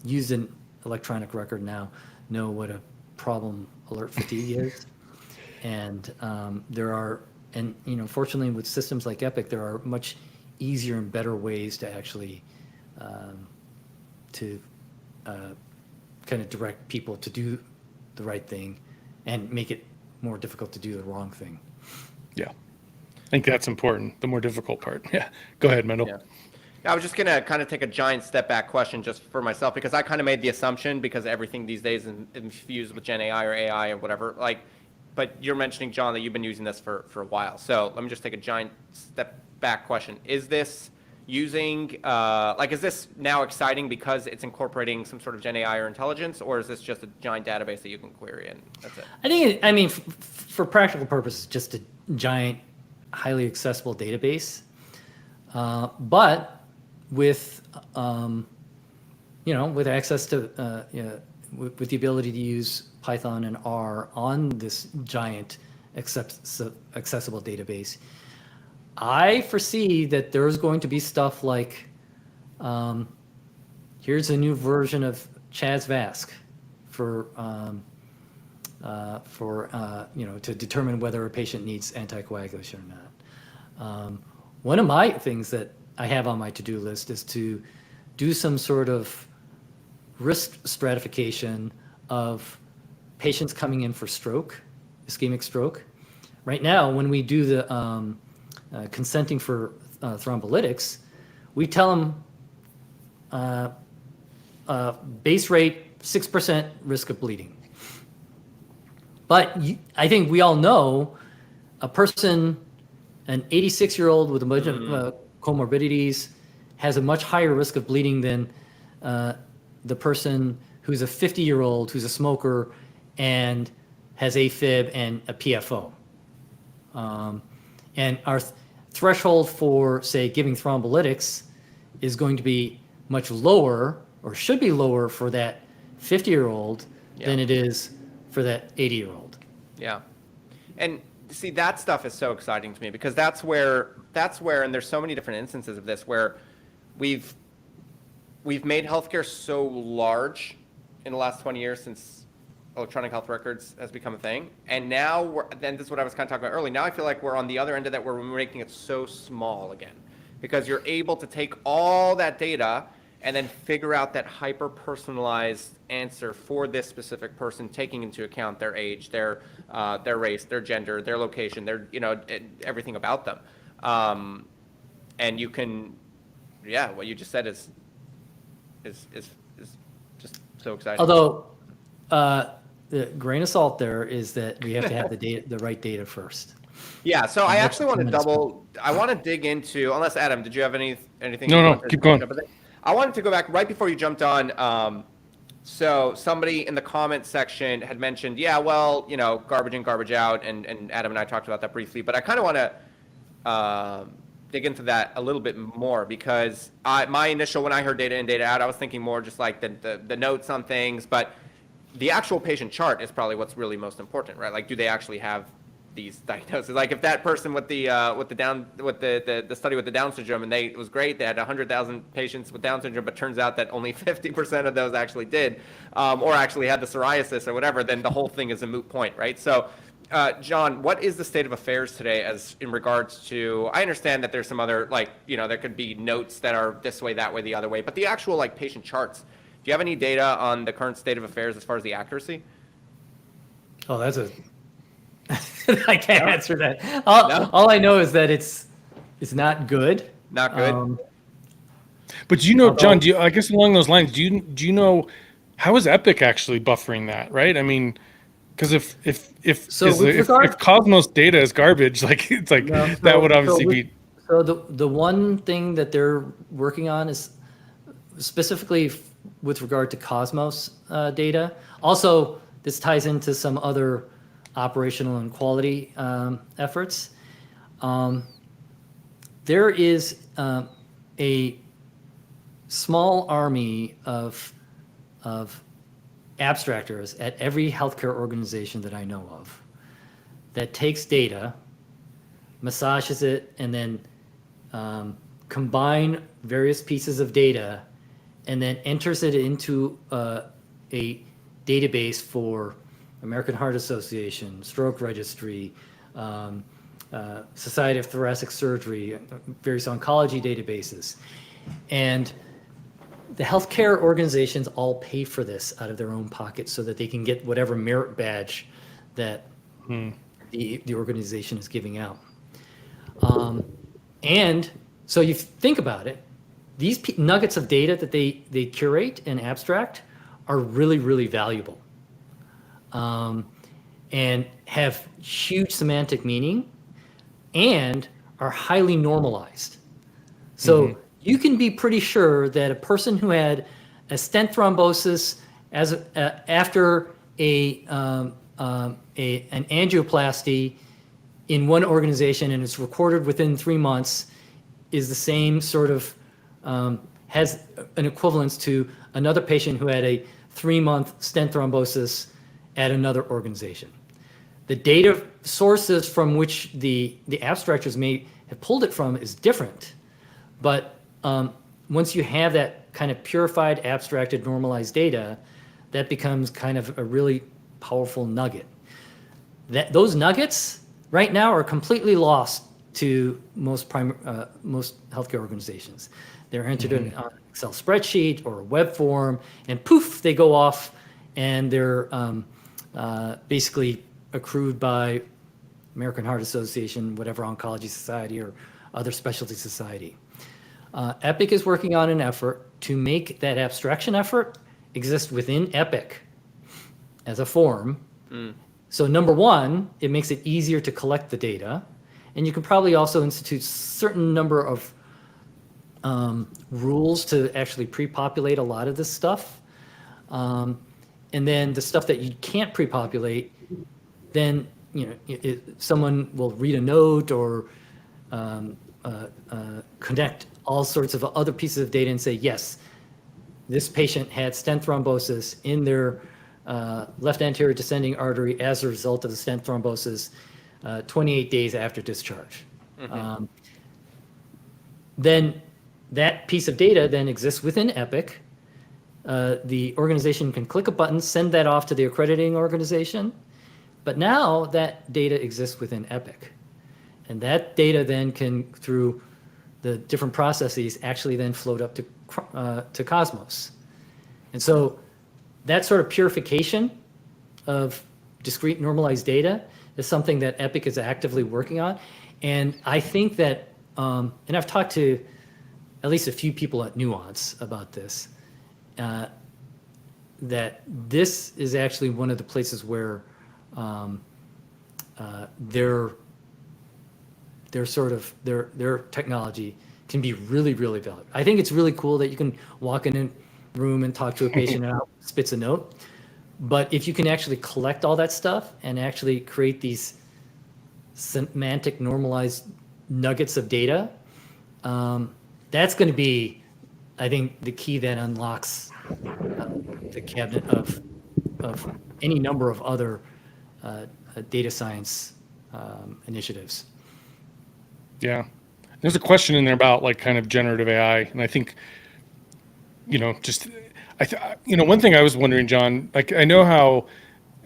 used an electronic record now know what a problem alert fatigue is. And fortunately with systems like Epic, there are much easier and better ways to actually kind of direct people to do the right thing and make it more difficult to do the wrong thing. Yeah. I think that's important, the more difficult part. Yeah. Go ahead, Mendel. Yeah. I was just going to kind of take a giant step back question just for myself, because I kind of made the assumption, because everything these days is infused with Gen AI or AI or whatever, but you're mentioning, John, that you've been using this for a while. So let me just take a giant step back question. Is this using is this now exciting because it's incorporating some sort of Gen AI or intelligence, or is this just a giant database that you can query and that's it? I mean, for practical purposes, just a giant, highly accessible database. But with with access to with the ability to use Python and R on this giant accessible database, I foresee that there's going to be stuff like, here's a new version of CHAS-VASc for to determine whether a patient needs anticoagulation or not. One of my things that I have on my to-do list is to do some sort of risk stratification of patients coming in for stroke, ischemic stroke. Right now, when we do the consenting for thrombolytics, we tell them base rate 6% risk of bleeding. But I think we all know a person, an 86-year-old with a bunch of comorbidities, has a much higher risk of bleeding than the person who's a 50-year-old who's a smoker and has AFib and a PFO. And our threshold for, say, giving thrombolytics is going to be much lower, or should be lower, for that 50-year-old than it is for that 80-year-old. Yeah. And see, that stuff is so exciting to me because that's where, and there's so many different instances of this where we've made healthcare so large in the last 20 years since electronic health records has become a thing. And now then this is what I was kind of talking about earlier. Now I feel like we're on the other end of that where we're making it so small again, because you're able to take all that data and then figure out that hyper-personalized answer for this specific person, taking into account their age, their race, their gender, their location, their everything about them. And you can, what you just said is just so exciting. Although the grain of salt there is that we have to have the right data first. Yeah, so I actually want to dig into, unless Adam, did you have anything? No, keep going. I wanted to go back right before you jumped on. So somebody in the comment section had mentioned, garbage in, garbage out, and Adam and I talked about that briefly, but I kind of want to dig into that a little bit more because my initial, when I heard data in, data out, I was thinking more just like the notes on things, but the actual patient chart is probably what's really most important, right? Like, do they actually have these diagnoses? Like, if that person with the study with the Down syndrome, and it was great, they had 100,000 patients with Down syndrome, but turns out that only 50% of those actually did, or actually had the psoriasis or whatever, then the whole thing is a moot point, right? So, John, what is the state of affairs today as in regards to? I understand that there's some other there could be notes that are this way, that way, the other way, but the actual patient charts. Do you have any data on the current state of affairs as far as the accuracy? Oh, that's I can't answer that. All I know is that it's not good. Not good. But John, I guess along those lines, do you know how is Epic actually buffering that? Right? I mean, because if Cosmos data is garbage, that would obviously be. So the one thing that they're working on is specifically with regard to Cosmos data. Also, this ties into some other operational and quality efforts. There is a small army of abstractors at every healthcare organization that I know of that takes data, massages it, and then combine various pieces of data and then enters it into a database for American Heart Association, Stroke Registry, Society of Thoracic Surgery, various oncology databases. And the healthcare organizations all pay for this out of their own pockets so that they can get whatever merit badge that the organization is giving out. And so you think about it, these nuggets of data that they curate and abstract are really, really valuable. And have huge semantic meaning and are highly normalized. So you can be pretty sure that a person who had a stent thrombosis after an angioplasty in one organization and it's recorded within 3 months is the same sort of has an equivalence to another patient who had a 3-month stent thrombosis at another organization. The data sources from which the abstractors may have pulled it from is different, but once you have that kind of purified, abstracted, normalized data, that becomes kind of a really powerful nugget. Those nuggets right now are completely lost to most healthcare organizations. They're entered in an Excel spreadsheet or a web form, and poof, they go off, and they're basically accrued by American Heart Association, whatever oncology society or other specialty society. Epic is working on an effort to make that abstraction effort exist within Epic as a form. So number one, it makes it easier to collect the data. And you can probably also institute certain number of rules to actually pre-populate a lot of this stuff. And then the stuff that you can't pre-populate, then someone will read a note or connect all sorts of other pieces of data and say, yes, this patient had stent thrombosis in their left anterior descending artery as a result of the stent thrombosis 28 days after discharge. Then that piece of data then exists within Epic. The organization can click a button, send that off to the accrediting organization. But now that data exists within Epic. And that data then can, through the different processes, actually then float up to Cosmos. And so that sort of purification of discrete normalized data is something that Epic is actively working on. And I think that, and I've talked to at least a few people at Nuance about this, that this is actually one of the places where their technology can be really, really valuable. I think it's really cool that you can walk in a room and talk to a patient and out spits a note. But if you can actually collect all that stuff and actually create these semantic normalized nuggets of data, that's going to be, I think, the key that unlocks the cabinet of any number of other data science initiatives. Yeah. There's a question in there about like kind of generative AI. And I think, one thing I was wondering, John, like I know how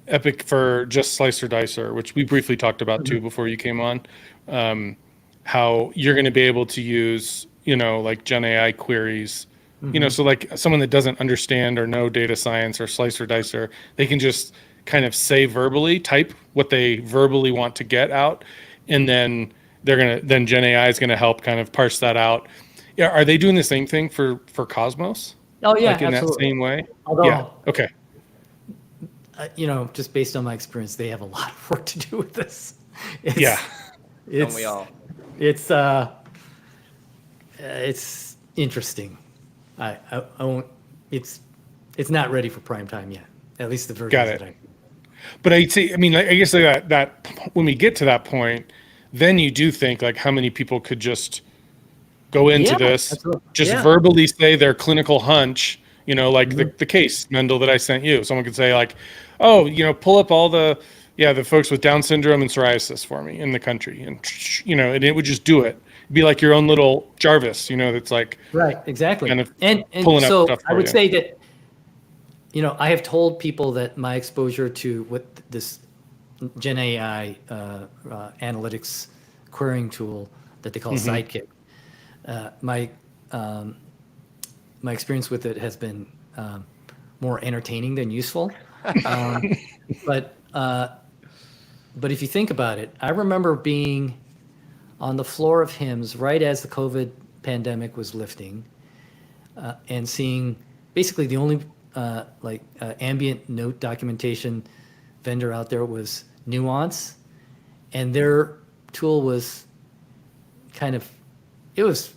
Epic for just Slicer Dicer, which we briefly talked about too before you came on, how you're going to be able to use, like Gen AI queries, so like someone that doesn't understand or know data science or Slicer Dicer, they can just kind of say verbally, type what they verbally want to get out, and then then Gen AI is going to help kind of parse that out. Yeah, are they doing the same thing for Cosmos? Oh yeah, like in absolutely. that same way. Although, yeah. Okay. Just based on my experience, they have a lot of work to do with this. Don't we all? It's interesting. I won't. It's not ready for prime time yet. At least the version that I. But I guess like that when we get to that point, then you do think like how many people could just go into this, verbally say their clinical hunch, like the case, Mendel, that I sent you. Someone could say like, oh, pull up all the folks with Down syndrome and psoriasis for me in the country. And, and it would just do it. It'd be like your own little Jarvis, that's like. Right, exactly. Kind of and pulling so up stuff I would you. say that, I have told people that my exposure to what this Gen AI analytics querying tool that they call Sidekick, my experience with it has been more entertaining than useful. But if you think about it, I remember being on the floor of HIMSS right as the COVID pandemic was lifting, and seeing basically the only ambient note documentation vendor out there was Nuance, and their tool was it was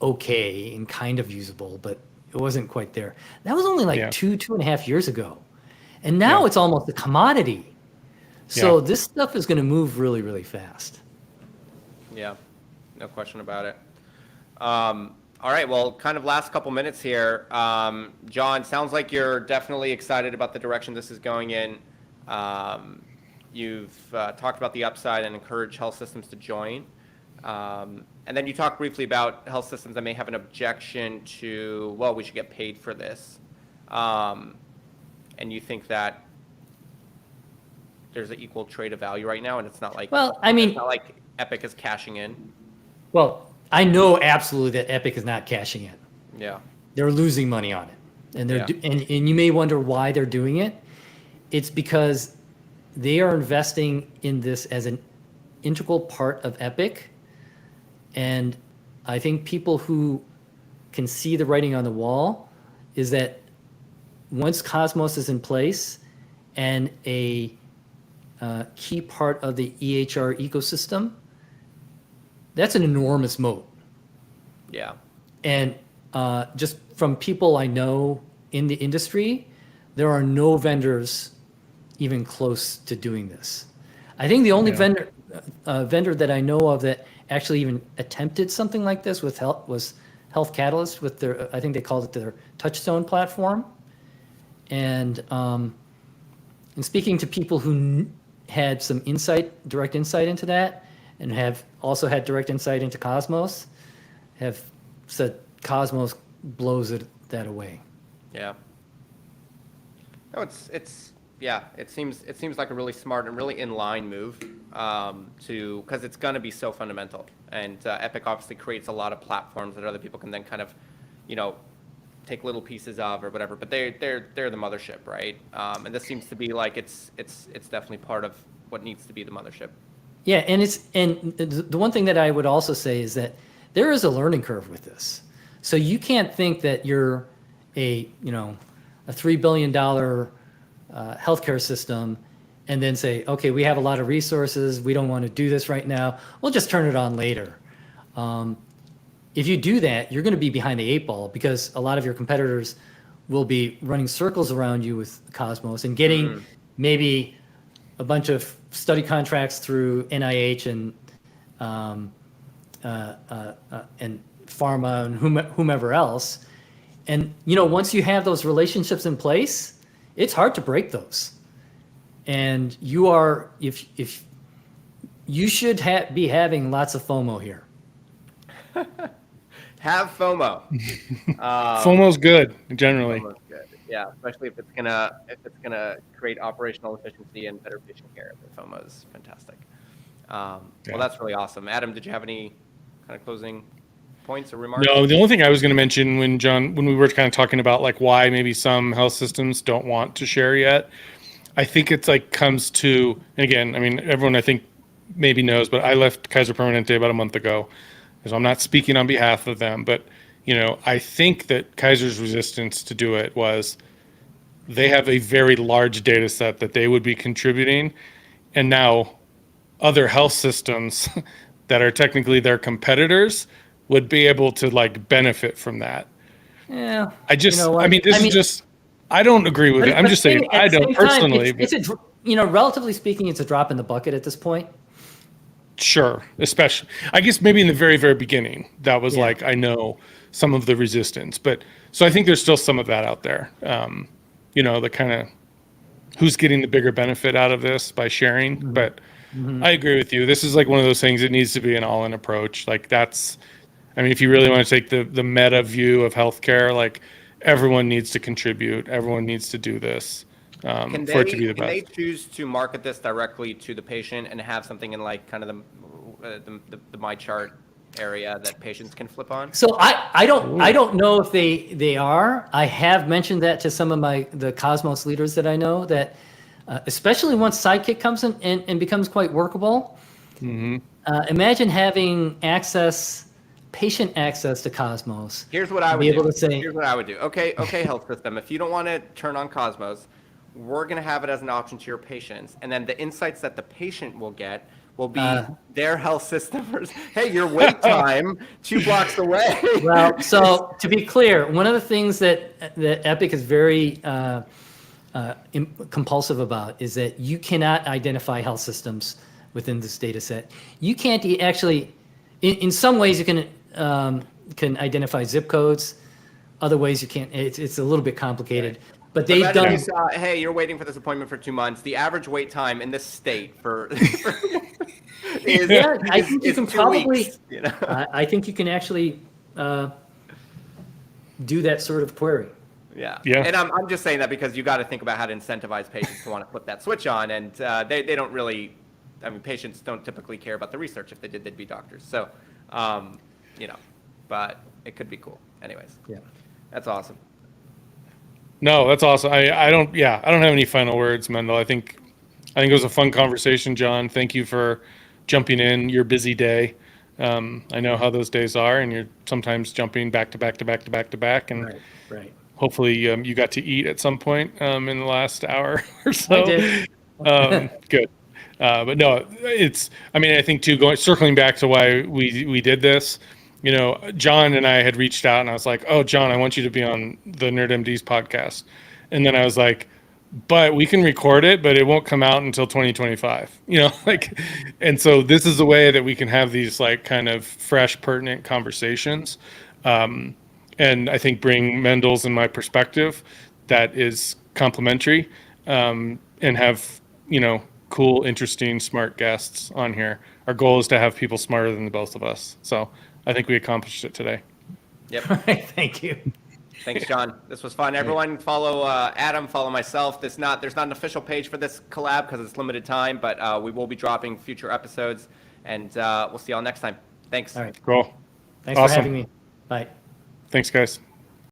okay and kind of usable, but it wasn't quite there. That was only like Yeah. 2.5 years ago. And now Yeah. it's almost a commodity. So Yeah. this stuff is going to move really, really fast. Yeah, no question about it. All right, well, kind of last couple minutes here. John, sounds like you're definitely excited about the direction this is going in. You've talked about the upside and encourage health systems to join. And then you talked briefly about health systems that may have an objection to, well, we should get paid for this. And you think that there's an equal trade of value right now, and it's not like, Well, I mean, it's not like Epic is cashing in. well, I know absolutely that Epic is not cashing in. Yeah. They're losing money on it. And they're Yeah. and you may wonder why they're doing it. It's because they are investing in this as an integral part of Epic. And I think people who can see the writing on the wall is that once Cosmos is in place and a key part of the EHR ecosystem, that's an enormous moat. Yeah. And just from people I know in the industry, there are no vendors even close to doing this. I think the only Yeah. vendor that I know of that actually even attempted something like this with was Health Catalyst with their, I think they called it their Touchstone platform. And speaking to people who had some direct insight into that, and have also had direct insight into Cosmos, have said Cosmos blows that away. Yeah. No, it seems like a really smart and really in line move because it's going to be so fundamental, and Epic obviously creates a lot of platforms that other people can then kind of, take little pieces of or whatever. But they're the mothership, right? And this seems to be like it's definitely part of what needs to be the mothership. Yeah, and the one thing that I would also say is that there is a learning curve with this. So you can't think that you're a $3 billion healthcare system and then say, okay, we have a lot of resources, we don't want to do this right now, we'll just turn it on later. If you do that, you're going to be behind the 8 ball because a lot of your competitors will be running circles around you with Cosmos and getting maybe a bunch of study contracts through NIH and pharma and whomever else. And once you have those relationships in place, it's hard to break those. And if you should be having lots of FOMO here. Have FOMO. FOMO's good generally. FOMO's good. Yeah, especially if it's gonna create operational efficiency and better patient care. The FOMO is fantastic. Well, that's really awesome. Adam, did you have any kind of closing points or remarks? No, the only thing I was going to mention when we were kind of talking about like why maybe some health systems don't want to share yet, I think it's like comes to, and again, I mean, everyone I think maybe knows, but I left Kaiser Permanente about a month ago. So I'm not speaking on behalf of them, but I think that Kaiser's resistance to do it was they have a very large data set that they would be contributing, and now other health systems that are technically their competitors would be able to like benefit from that. Yeah. I don't agree with it. I'm just saying I don't personally. Relatively speaking, it's a drop in the bucket at this point. Sure, especially I guess maybe in the very, very beginning that was like I know some of the resistance, but so I think there's still some of that out there. The kind of who's getting the bigger benefit out of this by sharing. Mm-hmm. But I agree with you. This is like one of those things. It needs to be an all-in approach. Like if you really want to take the meta view of healthcare, like everyone needs to contribute. Everyone needs to do this. For it to be the best. Can they choose to market this directly to the patient and have something in like kind of the My Chart area that patients can flip on? So I don't know if they are. I have mentioned that to some of the Cosmos leaders that I know that especially once Sidekick comes in and becomes quite workable. Mm-hmm. Imagine having patient access to Cosmos. Here's what I would do. Here's what I would do. Okay, health system. If you don't want to turn on Cosmos, we're going to have it as an option to your patients. And then the insights that the patient will get will be their health system. Hey, your wait time 2 blocks away. Well, so to be clear, one of the things that Epic is very compulsive about is that you cannot identify health systems within this data set. You can't actually, in some ways you can identify zip codes. Other ways you can't. It's a little bit complicated. But they've Imagine done. you saw, hey, you're waiting for this appointment for 2 months. The average wait time in this state for is, Yeah, I think you is can 2 probably. weeks, you know? I think you can actually do that sort of query. Yeah. Yeah. And I'm just saying that because you got to think about how to incentivize patients to want to flip that switch on, and they don't really. I mean, patients don't typically care about the research. If they did, they'd be doctors. So, you know, but it could be cool. Anyways. Yeah. That's awesome. No, that's awesome. I don't have any final words, Mendel. I think it was a fun conversation, John. Thank you for jumping in your busy day. I know how those days are, and you're sometimes jumping back to back to back to back to back, and Right. hopefully you got to eat at some point in the last hour or so. I did. Good. But no, I think too, circling back to why we did this, you know, John and I had reached out and I was like, oh, John, I want you to be on the NerdMD's podcast. And then I was like, but we can record it, but it won't come out until 2025, you know, like, and so this is the way that we can have these like kind of fresh, pertinent conversations. And I think bring Mendel's and my perspective that is complementary, and have, you know, cool, interesting, smart guests on here. Our goal is to have people smarter than the both of us. So I think we accomplished it today. Yep. All right. Thank you. Thanks, John. This was fun. Everyone follow Adam, follow myself. There's not an official page for this collab because it's limited time, but we will be dropping future episodes, and we'll see y'all next time. Thanks. All right. Cool. Thanks Awesome. for having me. Bye. Thanks, guys.